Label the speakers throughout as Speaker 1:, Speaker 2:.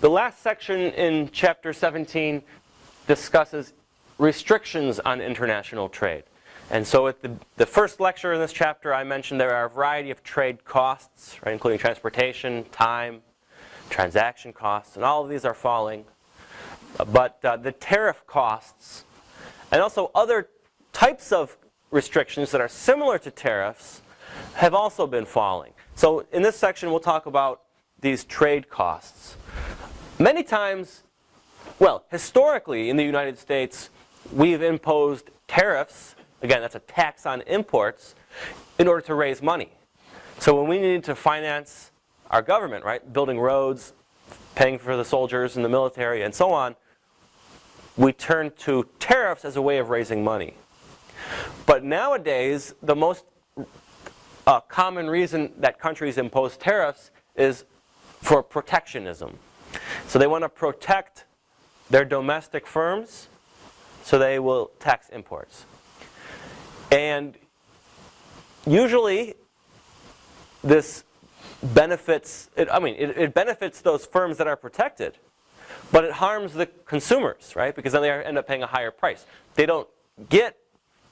Speaker 1: The last section in Chapter 17 discusses restrictions on international trade. And so at the first lecture in this chapter, I mentioned there are a variety of trade costs, right, including transportation, time, transaction costs, and all of these are falling. But the tariff costs, and also other types of restrictions that are similar to tariffs, have also been falling. So in this section, we'll talk about these trade costs. Many times, well, historically in the United States, we've imposed tariffs. Again, that's a tax on imports in order to raise money. So when we needed to finance our government, right, building roads, paying for the soldiers in the military, and so on, we turned to tariffs as a way of raising money. But nowadays, the most common reason that countries impose tariffs is for protectionism. So they want to protect their domestic firms, so they will tax imports. And usually, this benefits, it benefits those firms that are protected, but it harms the consumers, right? Because then they end up paying a higher price. They don't get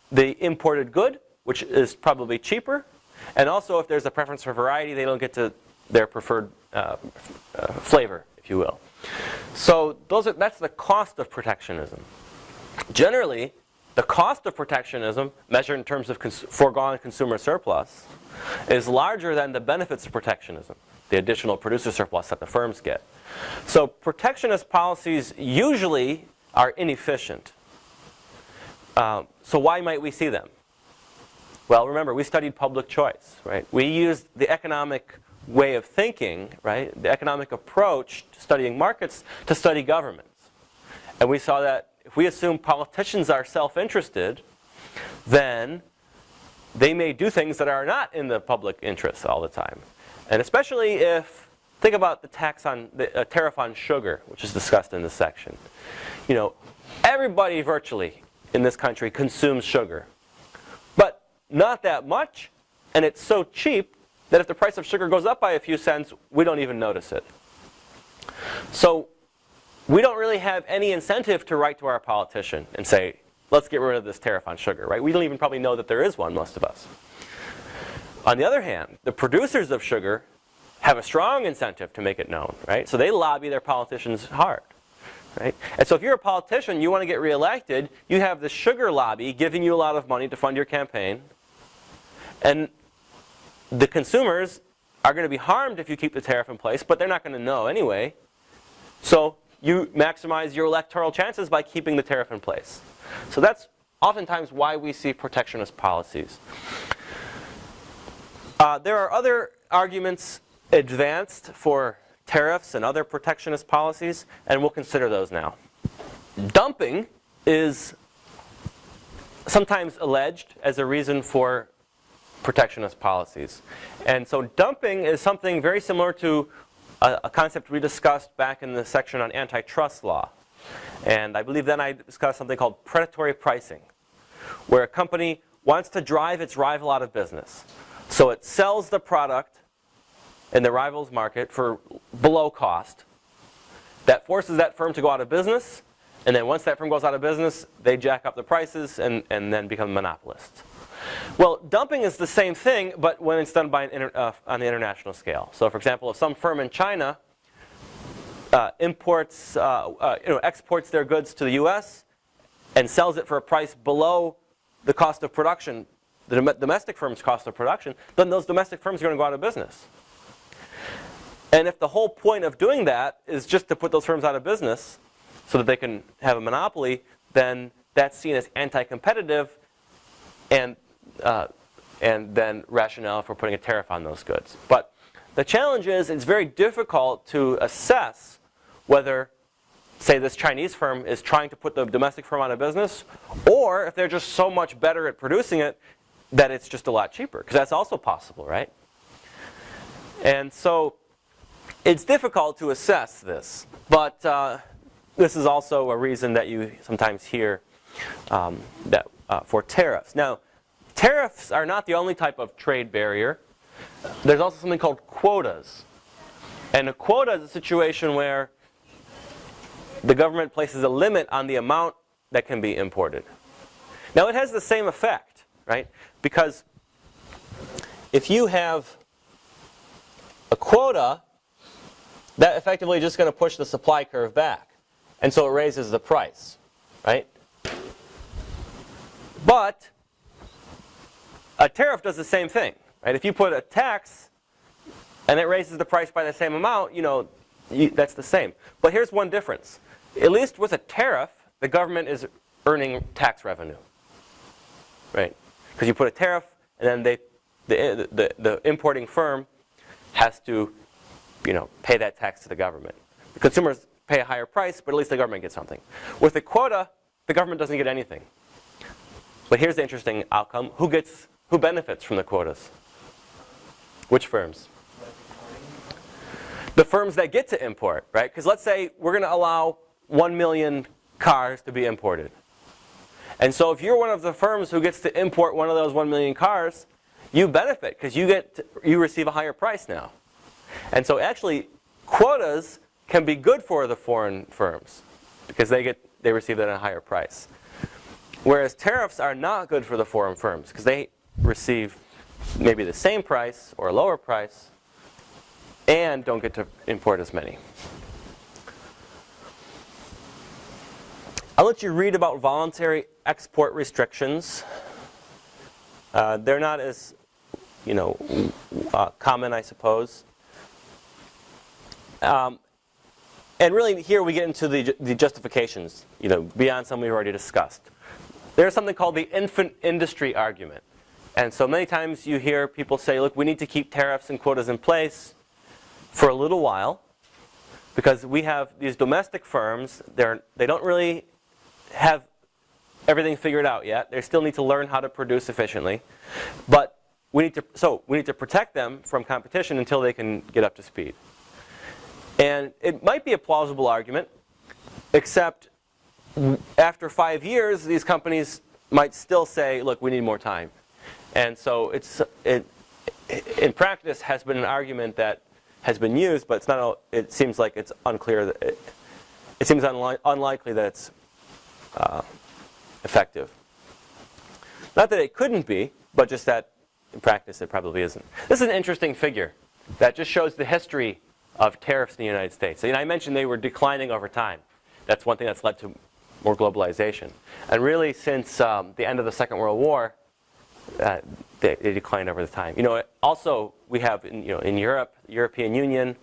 Speaker 1: the imported good, which is probably cheaper, and also if there's a preference for variety, they don't get to their preferred flavor, if you will. So that's the cost of protectionism. Generally, the cost of protectionism, measured in terms of foregone consumer surplus, is larger than the benefits of protectionism, the additional producer surplus that the firms get. So protectionist policies usually are inefficient. So why might we see them? Well, remember, we studied public choice, right? We used the economic way of thinking, right, the economic approach to studying markets to study governments. And we saw that if we assume politicians are self-interested, then they may do things that are not in the public interest all the time. And especially if, think about the tariff on sugar, which is discussed in this section. You know, everybody virtually in this country consumes sugar. But not that much, and it's so cheap that if the price of sugar goes up by a few cents, we don't even notice it. So we don't really have any incentive to write to our politician and say, let's get rid of this tariff on sugar, right? We don't even probably know that there is one, most of us. On the other hand, the producers of sugar have a strong incentive to make it known, right? So they lobby their politicians hard, right? And so if you're a politician, you want to get reelected, you have the sugar lobby giving you a lot of money to fund your campaign, and the consumers are going to be harmed if you keep the tariff in place, but they're not going to know anyway. So you maximize your electoral chances by keeping the tariff in place. So that's oftentimes why we see protectionist policies. There are other arguments advanced for tariffs and other protectionist policies, and we'll consider those now. Dumping is sometimes alleged as a reason for protectionist policies. And so dumping is something very similar to a concept we discussed back in the section on antitrust law. And I believe then I discussed something called predatory pricing, where a company wants to drive its rival out of business. So it sells the product in the rival's market for below cost. That forces that firm to go out of business, and then once that firm goes out of business, they jack up the prices and then become monopolists. Well, dumping is the same thing, but when it's done by on the international scale. So, for example, if some firm in China exports their goods to the U.S. and sells it for a price below the cost of production, the domestic firm's cost of production, then those domestic firms are going to go out of business. And if the whole point of doing that is just to put those firms out of business so that they can have a monopoly, then that's seen as anti-competitive and then rationale for putting a tariff on those goods. But the challenge is it's very difficult to assess whether, say, this Chinese firm is trying to put the domestic firm out of business, or if they're just so much better at producing it that it's just a lot cheaper, because that's also possible, right? And so it's difficult to assess this, but this is also a reason that you sometimes hear for tariffs. Now, tariffs are not the only type of trade barrier. There's also something called quotas. And a quota is a situation where the government places a limit on the amount that can be imported. Now it has the same effect, right? Because if you have a quota, that effectively just going to push the supply curve back. And so it raises the price, right? But a tariff does the same thing, right? If you put a tax and it raises the price by the same amount, that's the same. But here's one difference. At least with a tariff, the government is earning tax revenue, right? Because you put a tariff, and then the importing firm has to, pay that tax to the government. The consumers pay a higher price, but at least the government gets something. With a quota, the government doesn't get anything. But here's the interesting outcome: who benefits from the quotas? Which firms? The firms that get to import, right? Because let's say we're going to allow 1 million cars to be imported. And so if you're one of the firms who gets to import one of those 1 million cars, you benefit because you receive a higher price now. And so actually, quotas can be good for the foreign firms because they receive that at a higher price. Whereas tariffs are not good for the foreign firms because they receive maybe the same price or a lower price and don't get to import as many. I'll let you read about voluntary export restrictions. They're not as, common, I suppose. And really, here we get into the justifications, beyond some we've already discussed. There's something called the infant industry argument. And so many times you hear people say, look, we need to keep tariffs and quotas in place for a little while because we have these domestic firms. They don't really have everything figured out yet. They still need to learn how to produce efficiently. But we need to protect them from competition until they can get up to speed. And it might be a plausible argument, except after 5 years, these companies might still say, look, we need more time. And so in practice has been an argument that has been used, but it seems like it's unclear. It seems unlikely that it's effective. Not that it couldn't be, but just that in practice it probably isn't. This is an interesting figure that just shows the history of tariffs in the United States. And I mentioned they were declining over time. That's one thing that's led to more globalization. And really since the end of the Second World War, they declined over the time. Also we have in Europe, the European Union,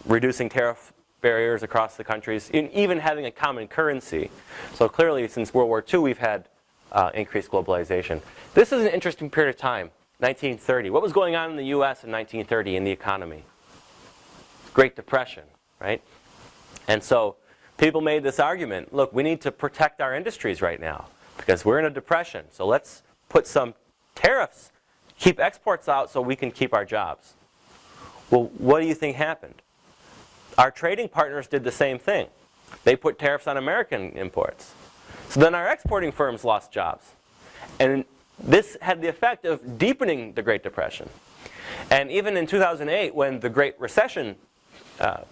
Speaker 1: reducing tariff barriers across the countries, even having a common currency. So clearly, since World War II, we've had increased globalization. This is an interesting period of time, 1930. What was going on in the U.S. in 1930 in the economy? Great Depression, right? And so people made this argument, look, we need to protect our industries right now because we're in a depression. So let's put some tariffs, keep exports out so we can keep our jobs. Well, what do you think happened? Our trading partners did the same thing. They put tariffs on American imports. So then our exporting firms lost jobs. And this had the effect of deepening the Great Depression. And even in 2008, when the Great Recession,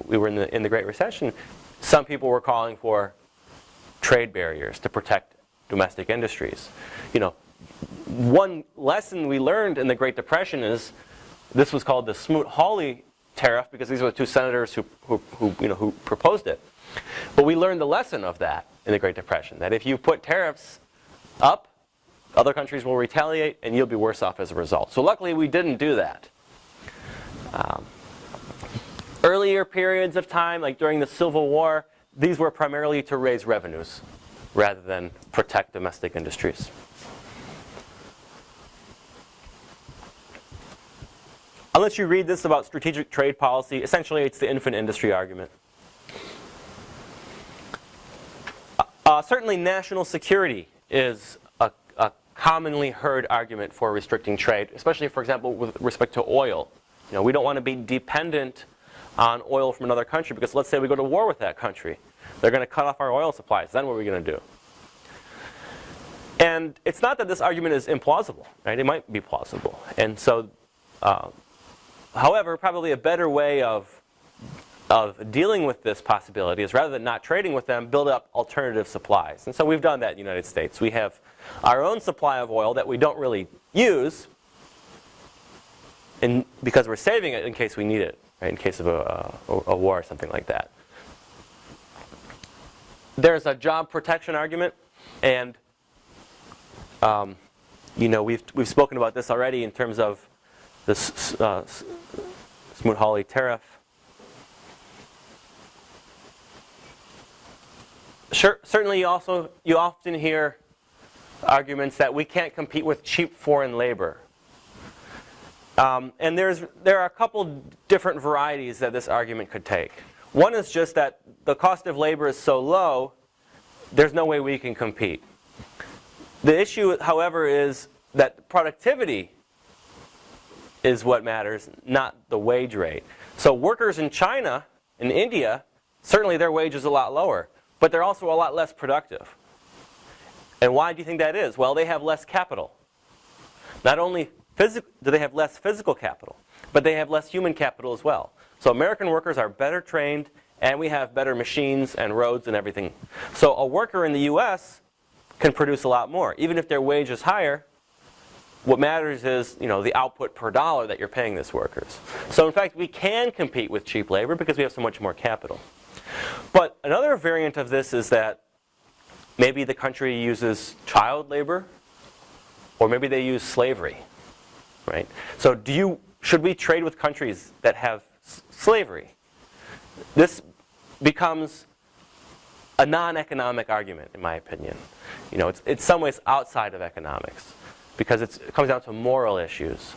Speaker 1: we were in the Great Recession, some people were calling for trade barriers to protect domestic industries. One lesson we learned in the Great Depression is this was called the Smoot-Hawley tariff because these were the two senators who proposed it. But we learned the lesson of that in the Great Depression, that if you put tariffs up, other countries will retaliate and you'll be worse off as a result. So luckily we didn't do that. Earlier periods of time, like during the Civil War, these were primarily to raise revenues rather than protect domestic industries. I'll let you read this about strategic trade policy. Essentially, it's the infant industry argument. Certainly, national security is a commonly heard argument for restricting trade, especially, for example, with respect to oil. We don't want to be dependent on oil from another country because let's say we go to war with that country. They're going to cut off our oil supplies. Then what are we going to do? And it's not that this argument is implausible, right? It might be plausible. And so, however, probably a better way of of dealing with this possibility is, rather than not trading with them, build up alternative supplies. And so we've done that in the United States. We have our own supply of oil that we don't really use because we're saving it in case we need it, right? In case of a war or something like that. There's a job protection argument, and we've spoken about this already in terms of the Smoot-Hawley tariff. Sure, certainly you often hear arguments that we can't compete with cheap foreign labor. And there are a couple different varieties that this argument could take. One is just that the cost of labor is so low, there's no way we can compete. The issue, however, is that productivity is what matters, not the wage rate. So workers in China, in India, certainly their wage is a lot lower, but they're also a lot less productive. And why do you think that is? Well, they have less capital. Not only do they have less physical capital, but they have less human capital as well. So American workers are better trained, and we have better machines and roads and everything. So a worker in the US can produce a lot more. Even if their wage is higher, what matters is, the output per dollar that you're paying these workers. So in fact, we can compete with cheap labor because we have so much more capital. But another variant of this is that maybe the country uses child labor, or maybe they use slavery, right? So should we trade with countries that have slavery? This becomes a non-economic argument, in my opinion. It's in some ways outside of economics, because it comes down to moral issues.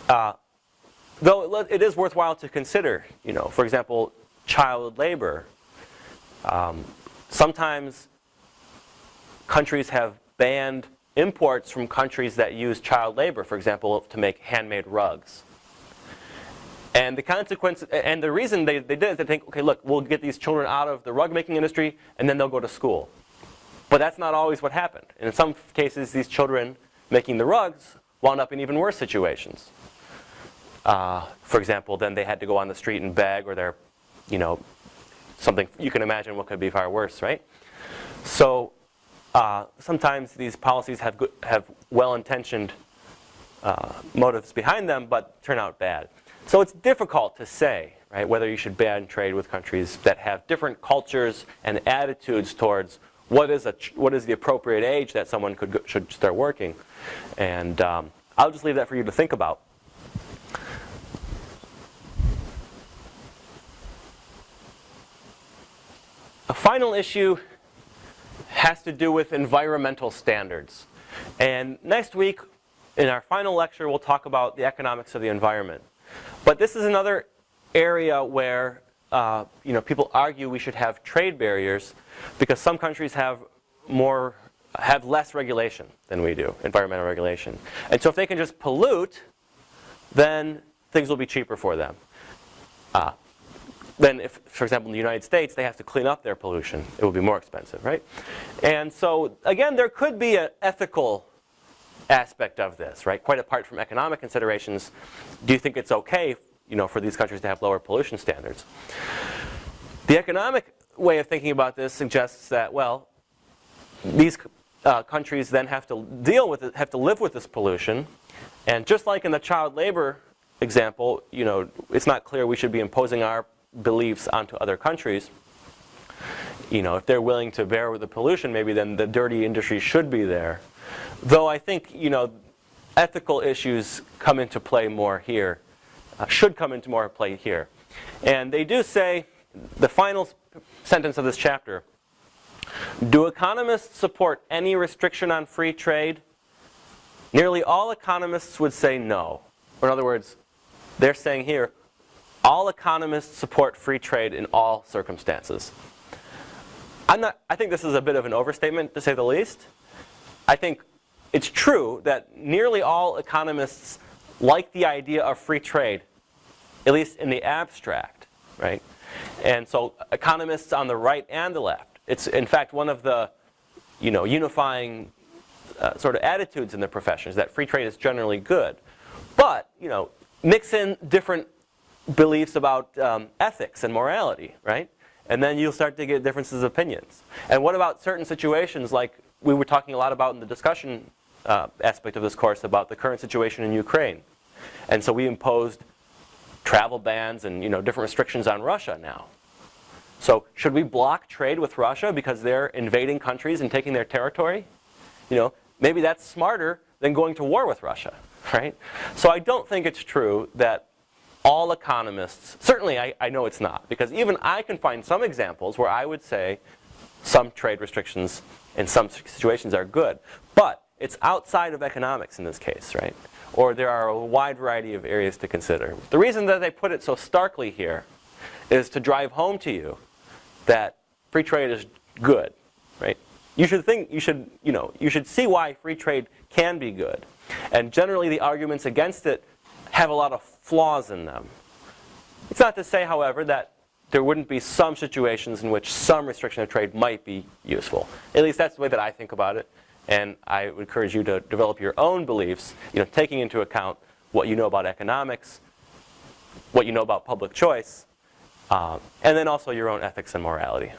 Speaker 1: Though it is worthwhile to consider, for example, child labor. Sometimes countries have banned imports from countries that use child labor, for example, to make handmade rugs. And the consequence, and the reason they did is they think, okay, look, we'll get these children out of the rug making industry, and then they'll go to school. But that's not always what happened. And in some cases, these children making the rugs wound up in even worse situations. For example, then they had to go on the street and beg, or they're, something you can imagine what could be far worse, right? So sometimes these policies have well-intentioned motives behind them, but turn out bad. So it's difficult to say, right, whether you should ban trade with countries that have different cultures and attitudes towards what is the appropriate age that someone should start working. And I'll just leave that for you to think about. A final issue has to do with environmental standards. And next week, in our final lecture, we'll talk about the economics of the environment. But this is another area where people argue we should have trade barriers because some countries have less regulation than we do, environmental regulation. And so if they can just pollute, then things will be cheaper for them. Then if, for example, in the United States, they have to clean up their pollution, it will be more expensive, right? And so, again, there could be an ethical aspect of this, right? Quite apart from economic considerations, do you think it's okay, for these countries to have lower pollution standards? The economic way of thinking about this suggests that, well, these countries then have to deal with it, have to live with this pollution, and just like in the child labor example, it's not clear we should be imposing our beliefs onto other countries. If they're willing to bear with the pollution, maybe then the dirty industry should be there. Though I think, ethical issues come into play more here, should come into more play here. And they do say, the final sentence of this chapter, do economists support any restriction on free trade? Nearly all economists would say no. Or in other words, they're saying here, all economists support free trade in all circumstances. I think this is a bit of an overstatement, to say the least. I think it's true that nearly all economists like the idea of free trade, at least in the abstract, right? And so economists on the right and the left, it's in fact one of the unifying sort of attitudes in the profession is that free trade is generally good. But mix in different beliefs about ethics and morality, right? And then you'll start to get differences of opinions. And what about certain situations like we were talking a lot about in the discussion aspect of this course about the current situation in Ukraine. And so we imposed travel bans and different restrictions on Russia now. So should we block trade with Russia because they're invading countries and taking their territory? Maybe that's smarter than going to war with Russia, right? So I don't think it's true that all economists, certainly I know it's not, because even I can find some examples where I would say some trade restrictions in some situations are good. But it's outside of economics in this case, right? Or there are a wide variety of areas to consider. The reason that they put it so starkly here is to drive home to you that free trade is good, right? You should see why free trade can be good. And generally the arguments against it have a lot of flaws in them. It's not to say, however, that there wouldn't be some situations in which some restriction of trade might be useful. At least that's the way that I think about it. And I would encourage you to develop your own beliefs, taking into account what you know about economics, what you know about public choice, and then also your own ethics and morality.